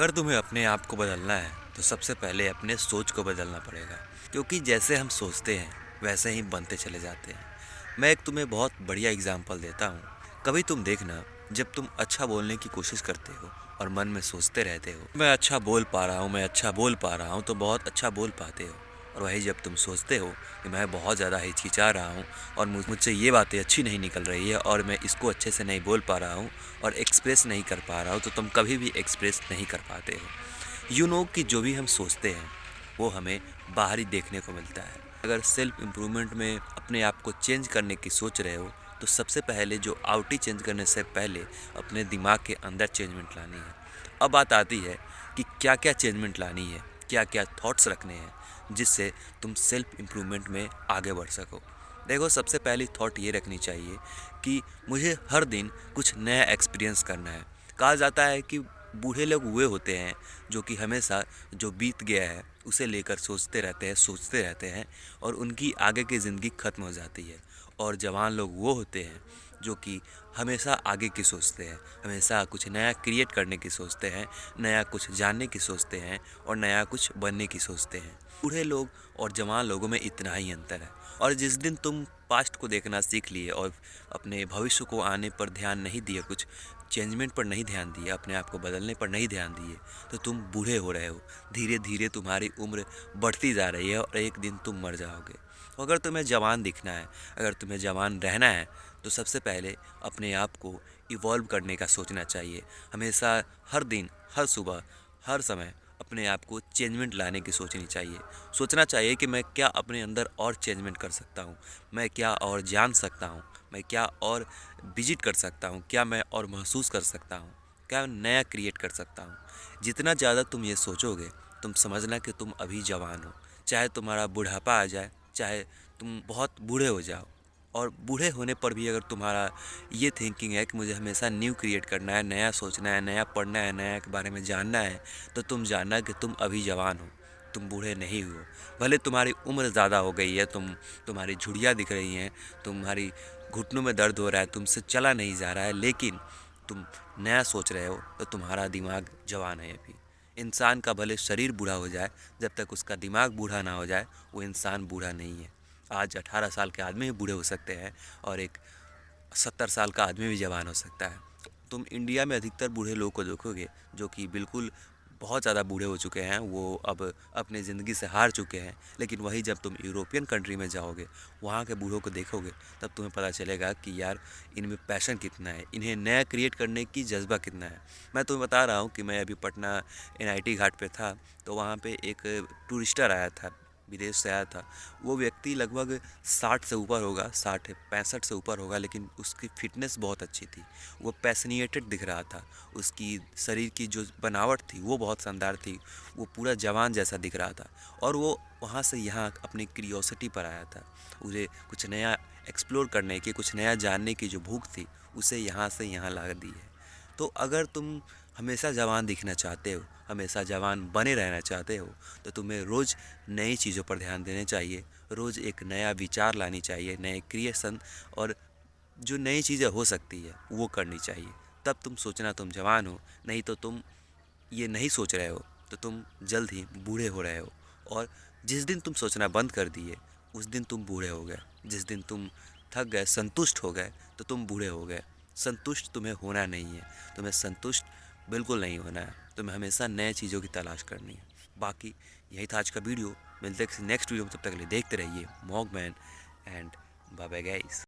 अगर तुम्हें अपने आप को बदलना है तो सबसे पहले अपने सोच को बदलना पड़ेगा, क्योंकि जैसे हम सोचते हैं वैसे ही बनते चले जाते हैं। मैं एक तुम्हें बहुत बढ़िया एग्जांपल देता हूँ। कभी तुम देखना, जब तुम अच्छा बोलने की कोशिश करते हो और मन में सोचते रहते हो मैं अच्छा बोल पा रहा हूँ, मैं अच्छा बोल पा रहा हूँ, तो बहुत अच्छा बोल पाते हो। और वही जब तुम सोचते हो कि मैं बहुत ज़्यादा हिचकिचा रहा हूँ और मुझसे ये बातें अच्छी नहीं निकल रही है और मैं इसको अच्छे से नहीं बोल पा रहा हूँ और एक्सप्रेस नहीं कर पा रहा हूँ, तो तुम कभी भी एक्सप्रेस नहीं कर पाते हो। कि जो भी हम सोचते हैं वो हमें बाहरी देखने को मिलता है। अगर सेल्फ इम्प्रूवमेंट में अपने आप को चेंज करने की सोच रहे हो तो सबसे पहले जो आउटी चेंज करने से पहले अपने दिमाग के अंदर चेंजमेंट लानी है। अब बात आती है कि क्या क्या चेंजमेंट लानी है, क्या क्या थॉट्स रखने हैं जिससे तुम सेल्फ इम्प्रूवमेंट में आगे बढ़ सको। देखो, सबसे पहली थॉट ये रखनी चाहिए कि मुझे हर दिन कुछ नया एक्सपीरियंस करना है। कहा जाता है कि बूढ़े लोग हुए होते हैं जो कि हमेशा जो बीत गया है उसे लेकर सोचते रहते हैं और उनकी आगे की ज़िंदगी ख़त्म हो जाती है। और जवान लोग वो होते हैं जो कि हमेशा आगे की सोचते हैं, हमेशा कुछ नया क्रिएट करने की सोचते हैं, नया कुछ जानने की सोचते हैं और नया कुछ बनने की सोचते हैं। बूढ़े लोग और जवान लोगों में इतना ही अंतर है। और जिस दिन तुम पास्ट को देखना सीख लिए और अपने भविष्य को आने पर ध्यान नहीं दिए, कुछ चेंजमेंट पर नहीं ध्यान दिए, अपने आप को बदलने पर नहीं ध्यान दिए, तो तुम बूढ़े हो रहे हो। धीरे धीरे तुम्हारी उम्र बढ़ती जा रही है और एक दिन तुम मर जाओगे। तो अगर तुम्हें जवान दिखना है, अगर तुम्हें जवान रहना है, तो सबसे पहले अपने आप को इवॉल्व करने का सोचना चाहिए। हमेशा, हर दिन, हर सुबह, हर समय अपने आप को चेंजमेंट लाने की सोचनी चाहिए। सोचना चाहिए कि मैं क्या अपने अंदर और चेंजमेंट कर सकता हूँ, मैं क्या और जान सकता हूँ, मैं क्या और विजिट कर सकता हूँ, क्या मैं और महसूस कर सकता हूँ, क्या नया क्रिएट कर सकता हूँ। जितना ज़्यादा तुम ये सोचोगे, तुम समझना कि तुम अभी जवान हो। चाहे तुम्हारा बुढ़ापा आ जाए, चाहे तुम बहुत बूढ़े हो जाओ, और बूढ़े होने पर भी अगर तुम्हारा ये थिंकिंग है कि मुझे हमेशा न्यू क्रिएट करना है, नया सोचना है, नया पढ़ना है, नया के बारे में जानना है, तो तुम जानना कि तुम अभी जवान हो, तुम बूढ़े नहीं हो। भले तुम्हारी उम्र ज़्यादा हो गई है, तुम्हारी झुर्रियाँ दिख रही हैं, तुम्हारी घुटनों में दर्द हो रहा है, तुमसे चला नहीं जा रहा है, लेकिन तुम नया सोच रहे हो, तो तुम्हारा दिमाग जवान है अभी। इंसान का भले शरीर बूढ़ा हो जाए, जब तक उसका दिमाग बूढ़ा ना हो जाए वो इंसान बूढ़ा नहीं है। आज 18 साल के आदमी भी बूढ़े हो सकते हैं और एक 70 साल का आदमी भी जवान हो सकता है। तुम इंडिया में अधिकतर बूढ़े लोगों को देखोगे जो कि बिल्कुल बहुत ज़्यादा बूढ़े हो चुके हैं, वो अब अपनी ज़िंदगी से हार चुके हैं। लेकिन वही जब तुम यूरोपियन कंट्री में जाओगे, वहाँ के बूढ़ों को देखोगे, तब तुम्हें पता चलेगा कि यार इनमें पैशन कितना है, इन्हें नया क्रिएट करने की जज्बा कितना है। मैं तुम्हें बता रहा हूँ कि मैं अभी पटना NIT घाट पे था, तो वहाँ पे एक टूरिस्टर आया था, विदेश से आया था। वो व्यक्ति लगभग 60 से ऊपर होगा, 60-65 से ऊपर होगा, लेकिन उसकी फ़िटनेस बहुत अच्छी थी। वो पैशनेटेड दिख रहा था, उसकी शरीर की जो बनावट थी वो बहुत शानदार थी, वो पूरा जवान जैसा दिख रहा था। और वो वहाँ से यहाँ अपनी क्यूरियोसिटी पर आया था, उसे कुछ नया एक्सप्लोर करने की, कुछ नया जानने की जो भूख थी, उसे यहाँ से यहाँ ला दी है। तो अगर तुम हमेशा जवान दिखना चाहते हो, हमेशा जवान बने रहना चाहते हो, तो तुम्हें रोज़ नई चीज़ों पर ध्यान देना चाहिए, रोज़ एक नया विचार लानी चाहिए, नए क्रिएशन, और जो नई चीज़ें हो सकती है वो करनी चाहिए। तब तुम सोचना तुम जवान हो, नहीं तो तुम ये नहीं सोच रहे हो तो तुम जल्द ही बूढ़े हो रहे हो। और जिस दिन तुम सोचना बंद कर दिए, उस दिन तुम बूढ़े हो गए। जिस दिन तुम थक गए, संतुष्ट हो गए, तो तुम बूढ़े हो गए। संतुष्ट तुम्हें होना नहीं है, तुम्हें संतुष्ट बिल्कुल नहीं होना है, तुम्हें हमेशा नए चीज़ों की तलाश करनी है। बाकी यही था आज का वीडियो। मिलते हैं किसी नेक्स्ट वीडियो में, तब तक के लिए देखते रहिए मॉगमैन एंड बाय बाय गाइस।